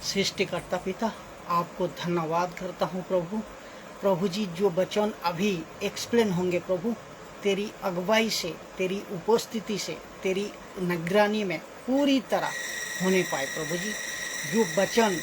सृष्टिकर्ता पिता, आपको धन्यवाद करता हूँ प्रभु। प्रभु जी, जो वचन अभी एक्सप्लेन होंगे प्रभु, तेरी अगुवाई से, तेरी उपस्थिति से, तेरी निगरानी में पूरी तरह होने पाए प्रभु जी। जो वचन,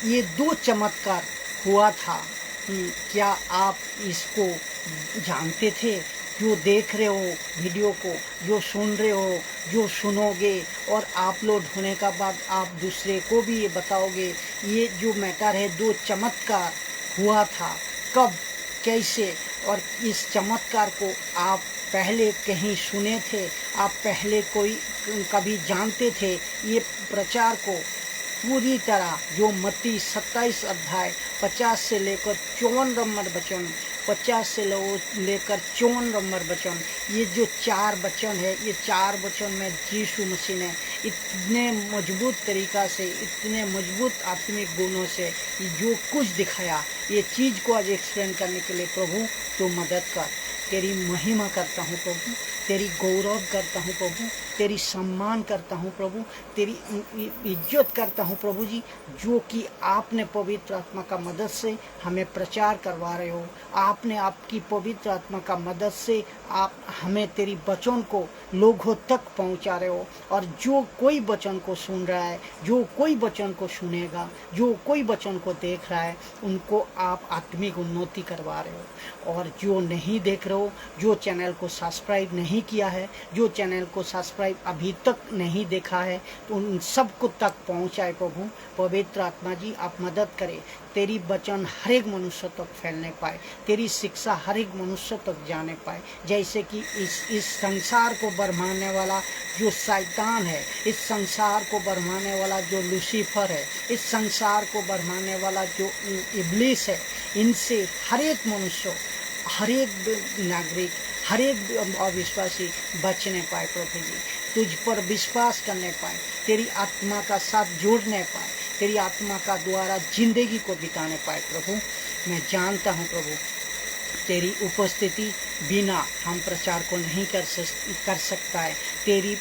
ये 2 चमत्कार हुआ था, क्या आप इसको जानते थे? जो देख रहे हो वीडियो को, जो सुन रहे हो, जो सुनोगे और अपलोड होने का बाद आप दूसरे को भी ये बताओगे, ये जो मैटर है 2 चमत्कार हुआ था, कब, कैसे, और इस चमत्कार को आप पहले कहीं सुने थे, आप पहले कोई कभी जानते थे? ये प्रचार को पूरी तरह जो मत्ती 27 अध्याय 50 से लेकर 54 नंबर वचन, 50 से लेकर 54 नंबर वचन, ये जो 4 वचन है, ये 4 वचन में यीशु मसीह ने इतने मजबूत तरीका से, इतने मजबूत आत्मिक गुणों से जो कुछ दिखाया, ये चीज़ को आज एक्सप्लेन करने के लिए प्रभु तो मदद कर। तेरी महिमा करता हूँ प्रभु, तेरी गौरव करता हूँ प्रभु, तेरी सम्मान करता हूँ प्रभु, तेरी इज्जत करता हूँ प्रभु जी, जो कि आपने पवित्र आत्मा का मदद से हमें प्रचार करवा रहे हो। आपने आपकी पवित्र आत्मा का मदद से आप हमें तेरी वचन को लोगों तक पहुँचा रहे हो। और जो कोई वचन को सुन रहा है, जो कोई वचन को सुनेगा, जो कोई वचन को देख रहा है, उनको आप आत्मिक उन्नति करवा रहे हो। और जो नहीं देख रहे हो, जो चैनल को सब्सक्राइब नहीं किया है, जो चैनल को सब्सक्राइब अभी तक नहीं देखा है, तो उन सबको तक पहुंचाए प्रभु। पवित्र आत्मा जी, आप मदद करें, तेरी वचन हर एक मनुष्य तक फैलने पाए, तेरी शिक्षा हर एक मनुष्य तक जाने पाए। जैसे कि इस संसार को बरमाने वाला जो शैतान है, इस संसार को बरमाने वाला जो लूसीफर है, इस संसार को बरमाने वाला जो इब्लीस है, इनसे हर एक मनुष्य, हर एक नागरिक, हर एक अविश्वासी बचने पाए प्रभु जी। तुझ पर विश्वास करने पाए, तेरी आत्मा का साथ जोड़ने पाए, तेरी आत्मा का द्वारा जिंदगी को बिताने पाए प्रभु। मैं जानता हूँ प्रभु, तेरी उपस्थिति बिना हम प्रचार को नहीं कर सकता है। तेरी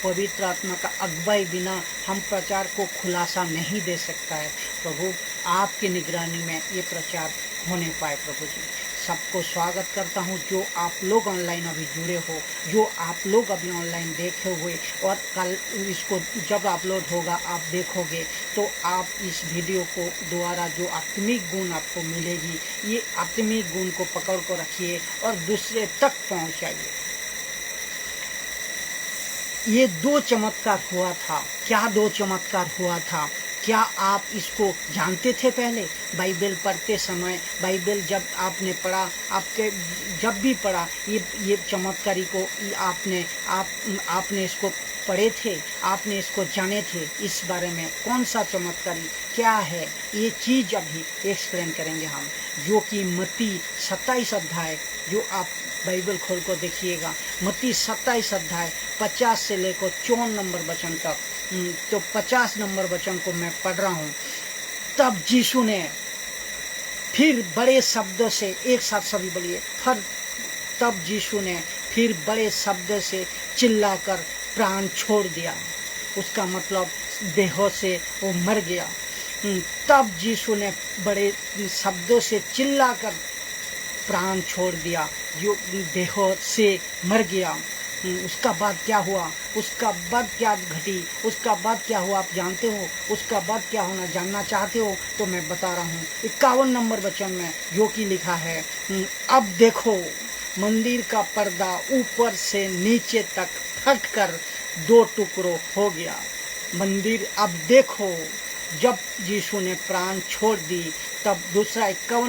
पवित्र आत्मा का अगुवाई बिना हम प्रचार को खुलासा नहीं दे सकता है प्रभु। आपकी निगरानी में ये प्रचार होने पाए प्रभु जी। सबको स्वागत करता हूँ, जो आप लोग ऑनलाइन अभी जुड़े हो, जो आप लोग अभी ऑनलाइन देखे हुए, और कल इसको जब अपलोड होगा आप देखोगे तो आप इस वीडियो को द्वारा जो आत्मिक गुण आपको मिलेगी, ये आत्मिक गुण को पकड़ कर रखिए और दूसरे तक पहुँचाइए। ये 2 चमत्कार हुआ था। क्या 2 चमत्कार हुआ था? क्या आप इसको जानते थे? पहले बाइबल पढ़ते समय, बाइबल जब आपने पढ़ा, आपके जब भी पढ़ा, ये चमत्कारी को आपने इसको पढ़े थे, आपने इसको जाने थे? इस बारे में कौन सा चमत्कारी क्या है, ये चीज़ अभी एक्सप्लेन करेंगे हम, जो कि मत्ती 27 अध्याय, जो आप बाइबल खोल कर देखिएगा, मत्ती 27 अध्याय 50 से लेकर 54 नंबर वचन तक। तो 50 नंबर वचन को मैं पढ़ रहा हूँ। तब यीशु ने फिर बड़े शब्द से, एक साथ सभी बोलिए, तब यीशु ने फिर बड़े शब्द से चिल्लाकर प्राण छोड़ दिया। उसका मतलब बेहोश से वो मर गया। तब यीशु ने बड़े शब्दों से चिल्लाकर प्राण छोड़ दिया, जो बेहोश से मर गया। उसका बाद क्या हुआ? उसका बाद क्या घटी? उसका बाद क्या हुआ आप जानते हो? उसका बाद क्या होना जानना चाहते हो तो मैं बता रहा हूँ। 51 नंबर वचन में जो कि लिखा है, अब देखो मंदिर का पर्दा ऊपर से नीचे तक फटकर 2 टुकड़ों हो गया। मंदिर, अब देखो, जब यीशु ने प्राण छोड़ दी, तब दूसरा 51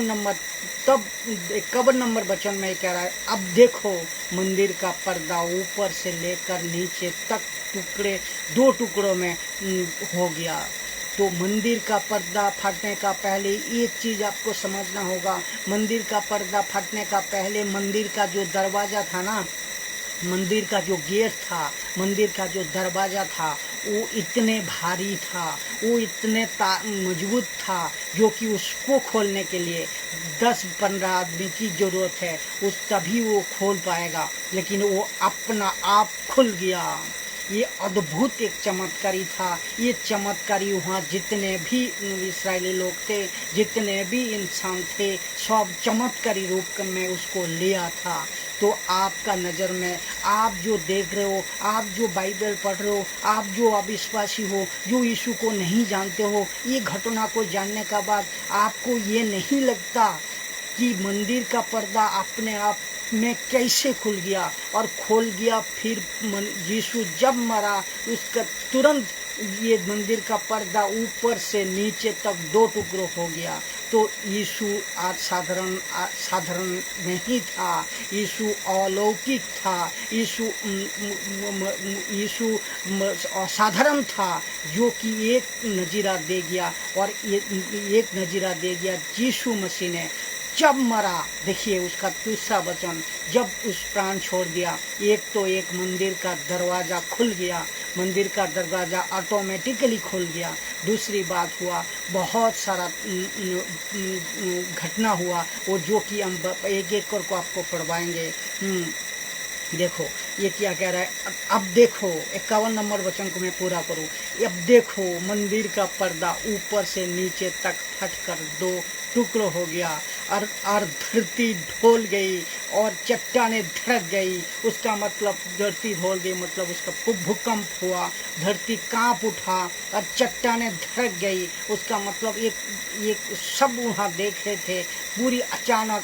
नंबर वचन में कह रहा है, अब देखो मंदिर का पर्दा ऊपर से लेकर नीचे तक 2 टुकड़ों में हो गया। तो मंदिर का पर्दा फटने का पहले एक चीज़ आपको समझना होगा। मंदिर का पर्दा फटने का पहले मंदिर का जो दरवाज़ा था ना, मंदिर का जो गेट था, मंदिर का जो दरवाज़ा था, वो इतने भारी था, वो इतने मजबूत था, जो कि उसको खोलने के लिए 10-15 आदमी की ज़रूरत है, तभी वो खोल पाएगा। लेकिन वो अपना आप खुल गया। ये अद्भुत एक चमत्कारी था। ये चमत्कारी वहाँ जितने भी इस्राएली लोग थे, जितने भी इंसान थे, सब चमत्कारी रूप में उसको लिया था। तो आपका नज़र में आप जो देख रहे हो, आप जो बाइबल पढ़ रहे हो, आप जो अविश्वासी हो, जो यीशु को नहीं जानते हो, ये घटना को जानने का बाद आपको ये नहीं लगता कि मंदिर का पर्दा अपने आप में कैसे खुल गया और खोल गया। फिर यीशु जब मरा उसका तुरंत ये मंदिर का पर्दा ऊपर से नीचे तक 2 टुकड़ों हो गया। तो यीशु साधारण नहीं था, यीशु अलौकिक था, यीशु असाधारण था, जो कि एक नजीरा दे गया। और एक नजीरा दे गया यीशु मसीह ने जब मरा। देखिए उसका दूसरा वचन, जब उस प्राण छोड़ दिया, एक तो एक मंदिर का दरवाज़ा खुल गया, मंदिर का दरवाज़ा ऑटोमेटिकली खुल गया। दूसरी बात हुआ, बहुत सारा घटना हुआ, वो जो कि हम एक एक करके आपको पढ़वाएंगे। देखो ये क्या कह रहा है, अब देखो 51 नंबर वचन को मैं पूरा करूं। अब देखो मंदिर का पर्दा ऊपर से नीचे तक फटकर 2 टुकड़ों हो गया और धरती ढोल गई और चट्टानें धड़क गई। उसका मतलब धरती ढोल गई मतलब उसका भूकंप हुआ, धरती कांप उठा और चट्टानें धड़क गई। उसका मतलब एक सब वहाँ देख रहे थे, पूरी अचानक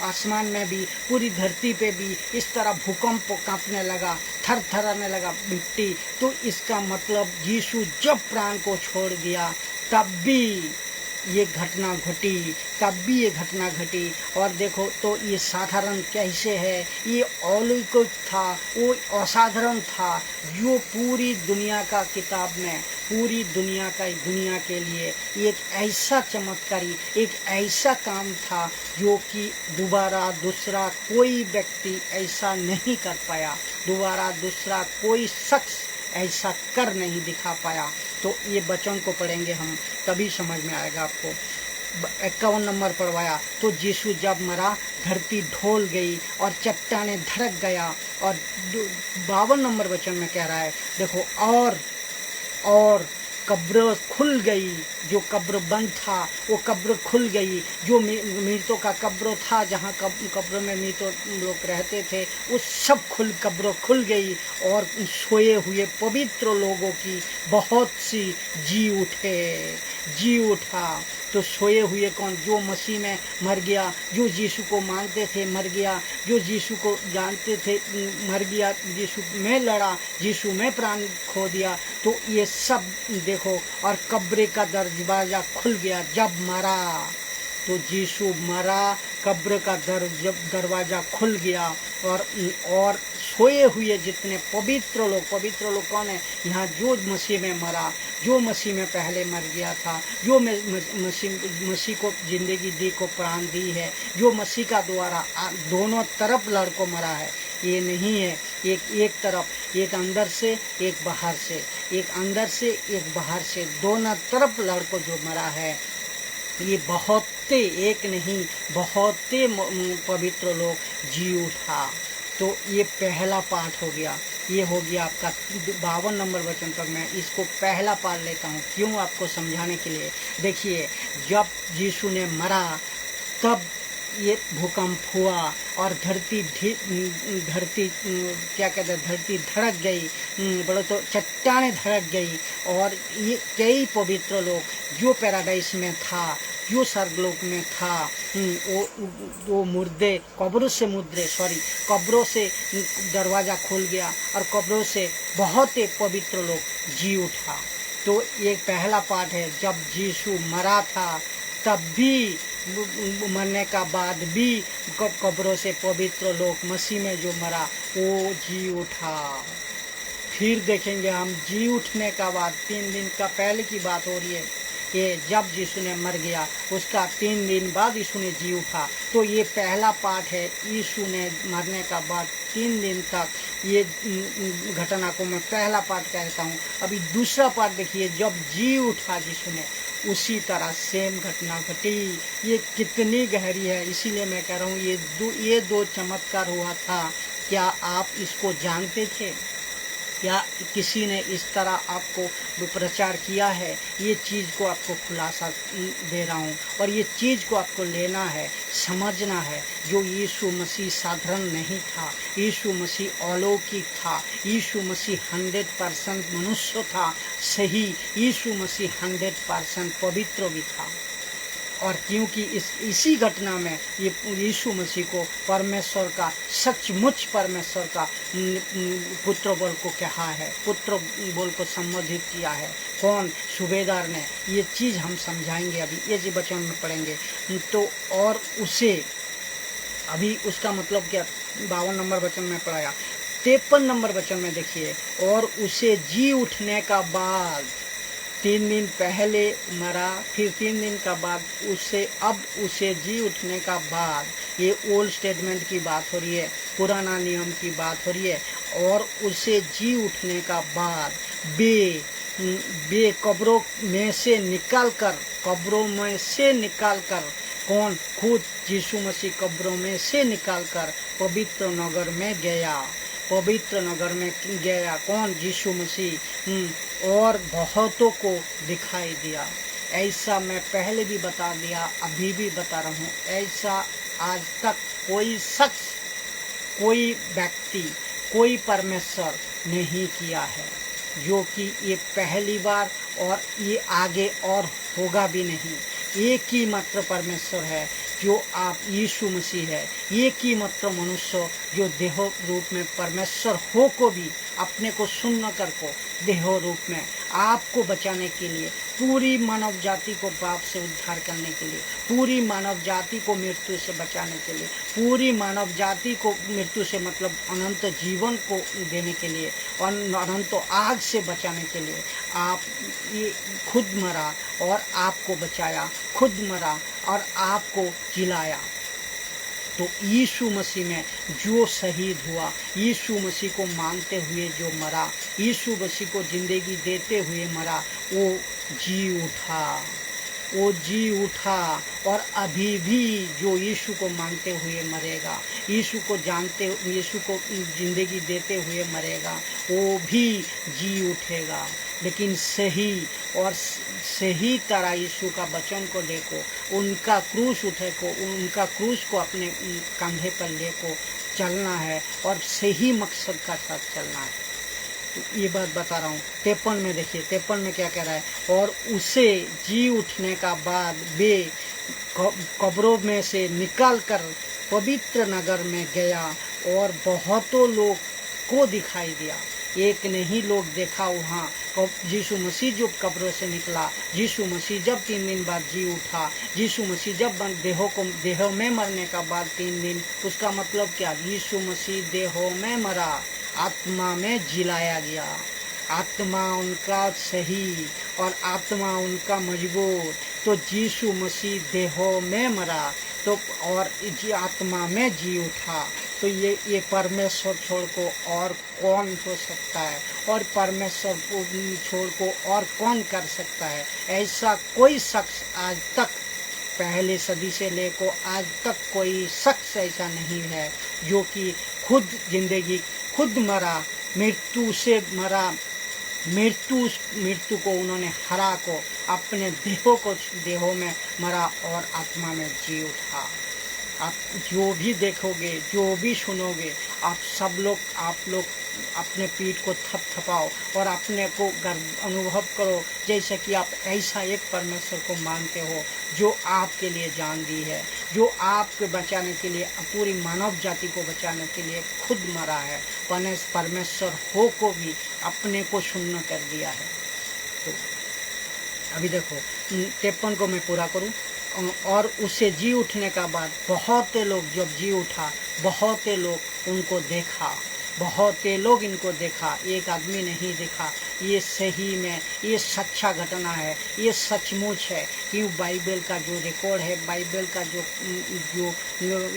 आसमान में भी, पूरी धरती पे भी इस तरह भूकंप कांपने लगा, थरथराने लगा मिट्टी। तो इसका मतलब यीशु जब प्राण को छोड़ दिया तब भी ये घटना घटी, तब भी ये घटना घटी। और देखो तो ये साधारण कैसे है, ये अलौकिक था, वो असाधारण था, जो पूरी दुनिया का किताब में, पूरी दुनिया के लिए एक ऐसा चमत्कारी, एक ऐसा काम था जो कि दोबारा दूसरा कोई व्यक्ति ऐसा नहीं कर पाया, दोबारा दूसरा कोई शख्स ऐसा कर नहीं दिखा पाया। तो ये वचन को पढ़ेंगे हम, तभी समझ में आएगा आपको। 51 नंबर पढ़वाया, तो यीशु जब मरा धरती ढोल गई और चट्टानें धड़क गया। और 52 नंबर वचन में कह रहा है, देखो और कब्र खुल गई, जो कब्र बंद था वो कब्र खुल गई, जो मृतों का कब्र था, जहाँ कब्र में मृतों लोग रहते थे, वो सब कब्र खुल गई। और सोए हुए पवित्र लोगों की बहुत सी जी उठा। तो सोए हुए कौन? जो मसीह में मर गया, जो यीशु को मानते थे मर गया, जो यीशु को जानते थे मर गया, यीशु में लड़ा, यीशु में प्राण खो दिया। तो ये सब देखो, और कब्र का दरवाजा खुल गया जब मरा। तो यीशु मरा, कब्र का दरवाजा खुल गया। और सोए हुए जितने पवित्र लोग कौन है यहाँ? जो मसीह में मरा, जो मसीह में पहले मर गया था, जो मसीह को जिंदगी दी, को प्राण दी है, जो मसीह का द्वारा दोनों तरफ लड़को मरा है। ये नहीं है एक तरफ, एक अंदर से एक बाहर से, एक अंदर से एक बाहर से, दोनों तरफ लड़को जो मरा है। ये बहुत एक नहीं, बहुत पवित्र लोग जी उठा। तो ये पहला पाठ हो गया, ये हो गया आपका 52 नंबर वचन तक। मैं इसको पहला पाठ लेता हूँ, क्यों? आपको समझाने के लिए। देखिए, जब यीशु ने मरा तब ये भूकंप हुआ और धरती क्या कहते हैं, धरती धड़क गई, बोलो तो चट्टानें धड़क गई। और ये कई पवित्र लोग जो पैराडाइस में था, जो स्वर्गलोक में था, वो मुर्दे कब्रों से दरवाज़ा खुल गया और कब्रों से बहुत ही पवित्र लोग जी उठा। तो ये पहला पाठ है, जब यीशु मरा था तब भी, मरने का बाद भी कब्रों से पवित्र लोग, मसीह में जो मरा वो जी उठा। फिर देखेंगे हम जी उठने का बाद 3 दिन का पहले की बात हो रही है। ये जब यीशु ने मर गया उसका 3 दिन बाद यीशु ने जी उठा। तो ये पहला पाठ है, यीशु ने मरने का बाद 3 दिन तक, ये घटना को मैं पहला पाठ कहता हूँ। अभी दूसरा पाठ देखिए, जब जी उठा यीशु ने, उसी तरह सेम घटना घटी। ये कितनी गहरी है, इसीलिए मैं कह रहा हूँ ये दो चमत्कार हुआ था। क्या आप इसको जानते थे? या किसी ने इस तरह आपको प्रचार किया है, ये चीज़ को आपको खुलासा दे रहा हूँ। और ये चीज़ को आपको लेना है, समझना है। जो यीशु मसीह साधारण नहीं था, यीशु मसीह अलौकिक था, यीशु मसीह 100% मनुष्य था, सही यीशु मसीह 100% पवित्र भी था। और क्योंकि इसी घटना में ये यीशु मसीह को परमेश्वर का, सचमुच परमेश्वर का पुत्र बोल को कहा है, पुत्र बोल को संबोधित किया है। कौन? सूबेदार ने। ये चीज़ हम समझाएंगे अभी, ये जी वचन में पढ़ेंगे तो। और उसे अभी उसका मतलब क्या, 52 नंबर वचन में पढ़ाया। 53 नंबर वचन में देखिए, और उसे जी उठने का बाद 3 दिन पहले मरा, फिर 3 दिन का बाद उसे जी उठने का बाद, ये ओल्ड स्टेटमेंट की बात हो रही है, पुराना नियम की बात हो रही है। और उसे जी उठने का बाद बे कब्रों में से निकाल कर, कौन? खुद यीशु मसीह कब्रों में से निकाल कर पवित्र नगर में गया, पवित्र नगर में गया। कौन? यीशु मसीह। और बहुतों को दिखाई दिया। ऐसा मैं पहले भी बता दिया, अभी भी बता रहा हूँ, ऐसा आज तक कोई शख्स, कोई व्यक्ति, कोई परमेश्वर नहीं किया है, जो कि ये पहली बार और ये आगे और होगा भी नहीं। एक ही मात्र परमेश्वर है जो आप यीशु मसीह है, एक ही मात्र मनुष्य जो देह रूप में परमेश्वर हो को भी अपने को शून्य कर को देह रूप में आपको बचाने के लिए, पूरी मानव जाति को पाप से उद्धार करने के लिए, पूरी मानव जाति को मृत्यु से बचाने के लिए, पूरी मानव जाति को मृत्यु से मतलब अनंत जीवन को देने के लिए और अनंत आग से बचाने के लिए आप ये खुद मरा और आपको बचाया, खुद मरा और आपको जिलाया। तो यीशु मसीह में जो शहीद हुआ, यीशु मसीह को मानते हुए जो मरा, यीशु मसीह को जिंदगी देते हुए मरा, वो जी उठा, वो जी उठा। और अभी भी जो यीशु को मानते हुए मरेगा, यीशु को जानते, यीशु को जिंदगी देते हुए मरेगा, वो भी जी उठेगा। लेकिन सही और सही तरह यीशु का वचन को लेको, उनका क्रूस उठे को, उनका क्रूस को अपने कंधे पर लेको चलना है और सही मकसद का साथ चलना है। तो ये बात बता रहा हूँ। 53 में देखिए, 53 में क्या कह रहा है? और उसे जी उठने का बाद बे कब्रों में से निकाल कर पवित्र नगर में गया और बहुतों लोग को दिखाई दिया। एक नहीं लोग देखा वहाँ यीशु मसीह जो कब्रों से निकला, यीशु मसीह जब 3 दिन बाद जी उठा, यीशु मसीह जब देह में मरने का बाद 3 दिन, उसका मतलब क्या? यीशु मसीह देहों में मरा, आत्मा में जिलाया गया, आत्मा उनका सही और आत्मा उनका मजबूत। तो यीशु मसीह देहों में मरा तो और आत्मा में जी उठा। तो ये परमेश्वर छोड़ को और कौन हो सकता है? और परमेश्वर को छोड़ को और कौन कर सकता है? ऐसा कोई शख्स आज तक, पहले सदी से लेकर आज तक कोई शख्स ऐसा नहीं है जो कि खुद जिंदगी, खुद मरा, मृत्यु से मरा, मृत्यु को उन्होंने हरा को अपने देहों में मरा और आत्मा में जी उठा। आप जो भी देखोगे, जो भी सुनोगे, आप लोग अपने पीठ को थपथपाओ और अपने को गर्व अनुभव करो जैसे कि आप ऐसा एक परमेश्वर को मानते हो जो आपके लिए जान दी है, जो आपके बचाने के लिए, पूरी मानव जाति को बचाने के लिए खुद मरा है। परमेश्वर हो को भी अपने को शून्य कर दिया है। तो अभी देखो 53 को मैं पूरा करूं। और उसे जी उठने का बाद बहुत लोग जब जी उठा, बहुत लोग उनको देखा, बहुत लोग इनको देखा, एक आदमी नहीं देखा। ये सही में ये सच्चा घटना है, ये सचमुच है। क्यों? बाइबल का जो रिकॉर्ड है, बाइबल का जो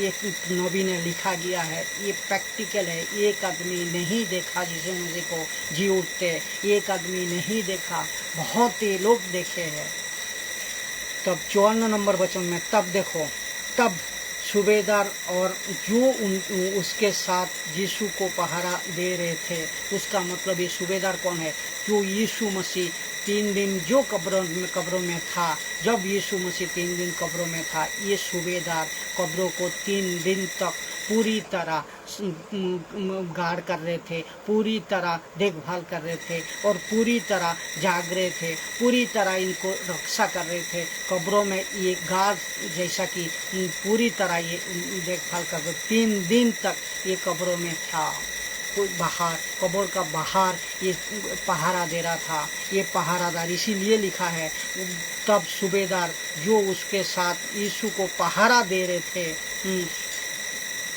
एक नबी ने लिखा गया है, ये प्रैक्टिकल है। एक आदमी नहीं देखा यीशु मसीह को जी उठते, एक आदमी नहीं देखा, बहुत ही लोग देखे हैं। तब 54 नंबर वचन में तब देखो, तब सूबेदार और जो उसके साथ यीशु को पहरा दे रहे थे, उसका मतलब ये सूबेदार कौन है? जो यीशु मसीह 3 दिन जो कब्रों में था, जब यीशु मसीह 3 दिन कब्रों में था, ये सूबेदार कब्रों को 3 दिन तक पूरी तरह गार्ड कर रहे थे, पूरी तरह देखभाल कर रहे थे और पूरी तरह जाग रहे थे, पूरी तरह इनको रक्षा कर रहे थे। कब्रों में ये गार्ड जैसा कि पूरी तरह ये देखभाल कर रहे, 3 दिन तक ये कब्रों में था, बाहर कब्र का बाहर ये पहरा दे रहा था। ये पहरादार इसीलिए लिखा है, तब सूबेदार जो उसके साथ यीशु को पहरा दे रहे थे,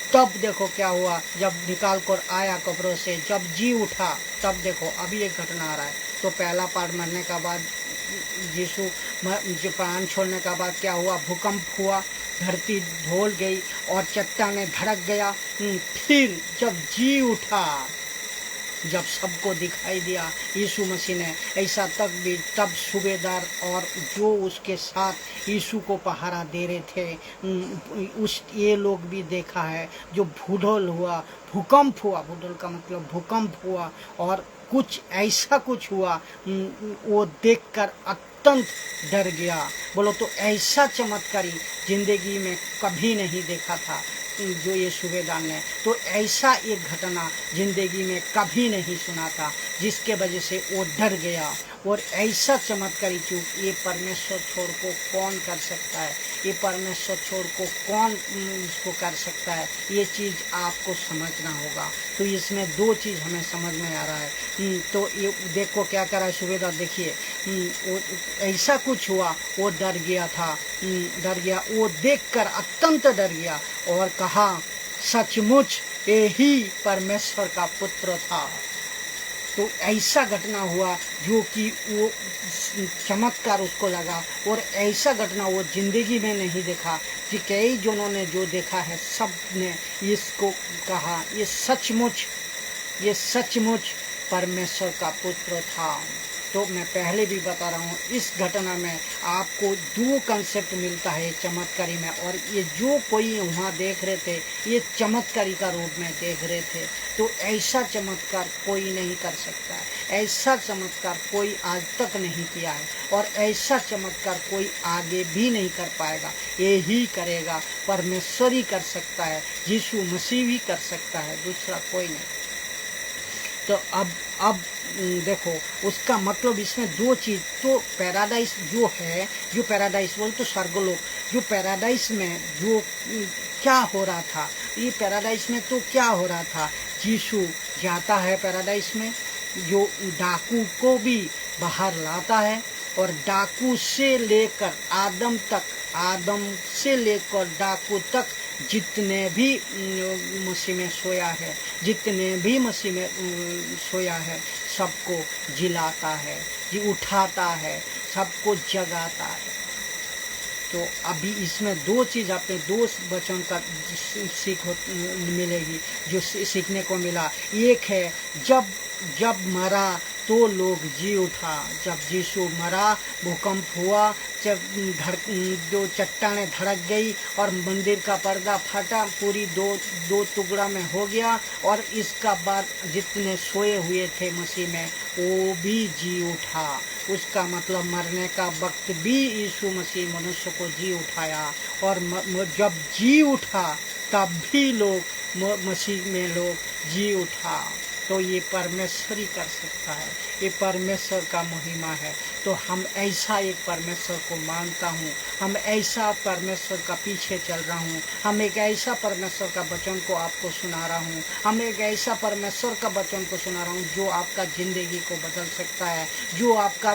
तब देखो क्या हुआ, जब निकाल कर आया कब्रों से, जब जी उठा, तब देखो अभी एक घटना आ रहा है। तो पहला पार्ट मरने का बाद, यीशु जो प्राण छोड़ने का बाद क्या हुआ, भूकंप हुआ, धरती ढोल गई और चट्टाने धड़क गया। फिर जब जी उठा, जब सबको दिखाई दिया यीशु मसीह ने, ऐसा तब सूबेदार और जो उसके साथ यीशु को पहरा दे रहे थे, ये लोग भी देखा है। जो भूडोल हुआ, भूकंप हुआ, भूडोल का मतलब भूकंप हुआ, और कुछ ऐसा कुछ हुआ, वो देखकर अत्यंत डर गया। बोलो तो ऐसा चमत्कारी जिंदगी में कभी नहीं देखा था जो ये सूबेदार ने, तो ऐसा एक घटना जिंदगी में कभी नहीं सुना था, जिसके वजह से वो डर गया। और ऐसा चमत्कारी चूक ये परमेश्वर छोड़ को कौन कर सकता है? ये परमेश्वर छोड़ को कौन इसको कर सकता है? ये चीज़ आपको समझना होगा। तो इसमें 2 चीज़ हमें समझ में आ रहा है। तो ये देखो क्या कर रहा है सूबेदार, देखिए ऐसा कुछ हुआ, वो डर गया था, डर गया, वो देखकर अत्यंत डर गया और कहा, सचमुच यही परमेश्वर का पुत्र था। तो ऐसा घटना हुआ जो कि वो चमत्कार उसको लगा, और ऐसा घटना वो जिंदगी में नहीं देखा। कि कई जनों ने जो देखा है, सब ने इसको कहा, ये सचमुच परमेश्वर का पुत्र था। तो मैं पहले भी बता रहा हूँ, इस घटना में आपको 2 कंसेप्ट मिलता है चमत्कारी में, और ये जो कोई वहाँ देख रहे थे, ये चमत्कारी का रूप में देख रहे थे। तो ऐसा चमत्कार कोई नहीं कर सकता है, ऐसा चमत्कार कोई आज तक नहीं किया है, और ऐसा चमत्कार कोई आगे भी नहीं कर पाएगा। यही करेगा परमेश्वर ही कर सकता है, यीशु मसीह भी कर सकता है, दूसरा कोई नहीं। तो अब देखो उसका मतलब इसमें 2 चीज़। तो पैराडाइस जो है, जो पैराडाइस बोल तो स्वर्गलोक, जो पैराडाइस में जो क्या हो रहा था, ये पैराडाइस में तो क्या हो रहा था, यीशु जाता है पैराडाइस में, जो डाकू को भी बाहर लाता है, और डाकू से लेकर आदम तक, आदम से लेकर डाकू तक जितने भी मसीह में सोया है, जितने भी मसीह में सोया है, सबको जिलाता है, उठाता है, सबको जगाता है। तो अभी इसमें 2 चीज़ आपने 2 वचन का सीख मिलेगी, जो सीखने को मिला। एक है जब मरा तो लोग जी उठा, जब यीशु मरा, भूकंप हुआ, जब जो चट्टानें धड़क गई और मंदिर का पर्दा फटा, पूरी दो टुकड़ा में हो गया, और इसका बाद जितने सोए हुए थे मसीह में, वो भी जी उठा। उसका मतलब मरने का वक्त भी यीशु मसीह मनुष्य को जी उठाया, और जब जी उठा तब भी लोग मसीह में लोग जी उठा। तो ये परमेश्वर ही कर सकता है, ये परमेश्वर का महिमा है। तो हम ऐसा एक परमेश्वर को मानता हूँ, हम ऐसा परमेश्वर का पीछे चल रहा हूँ, हम एक ऐसा परमेश्वर का वचन को आपको सुना रहा हूँ, हम एक ऐसा परमेश्वर का वचन को सुना रहा हूँ जो आपका ज़िंदगी को बदल सकता है, जो आपका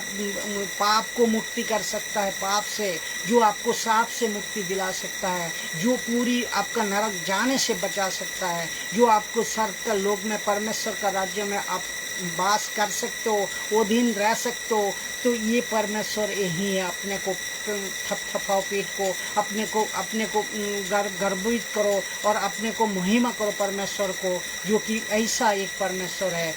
पाप को मुक्ति कर सकता है, पाप से, जो आपको सांप से मुक्ति दिला सकता है, जो पूरी आपका नरक जाने से बचा सकता है, जो आपको सर्वका लोक में परमेश्वर का राज्य में आप वास कर सकते हो, वो दिन रह सकते हो। तो ये परमेश्वर यही है। अपने को थपथपाओ पीठ को, अपने को गर्वित करो और अपने को महिमा करो परमेश्वर को, जो कि ऐसा एक परमेश्वर है।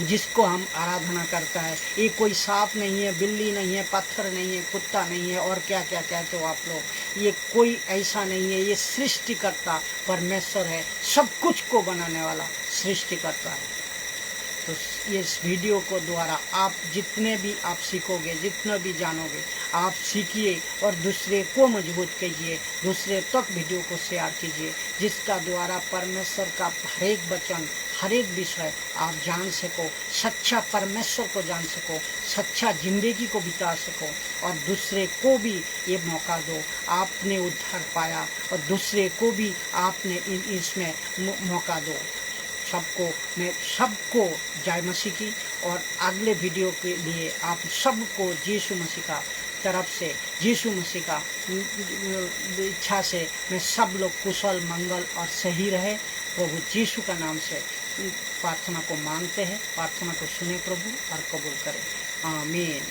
जिसको हम आराधना करता है। ये कोई सांप नहीं है, बिल्ली नहीं है, पत्थर नहीं है, कुत्ता नहीं है और क्या क्या कहते हो आप लोग। ये कोई ऐसा नहीं है, ये सृष्टिकर्ता परमेश्वर है, सब कुछ को बनाने वाला सृष्टिकर्ता है। तो इस वीडियो को द्वारा आप जितने भी आप सीखोगे, जितना भी जानोगे, आप सीखिए और दूसरे को मजबूत कीजिए, दूसरे तक वीडियो को शेयर कीजिए, जिसका द्वारा परमेश्वर का हर एक वचन, हर एक विषय आप जान सको, सच्चा परमेश्वर को जान सको, सच्चा जिंदगी को बिता सको और दूसरे को भी ये मौका दो। आपने उद्धार पाया और दूसरे को भी आपने इसमें मौका दो। मैं सबको जय मसीह की। और अगले वीडियो के लिए आप सबको यीशु मसीह का तरफ से, यीशु मसीह का इच्छा से मैं सब लोग कुशल मंगल और सही रहे। प्रभु यीशु का नाम से प्रार्थना को मांगते हैं। प्रार्थना को सुने प्रभु और कबूल करें। आमीन।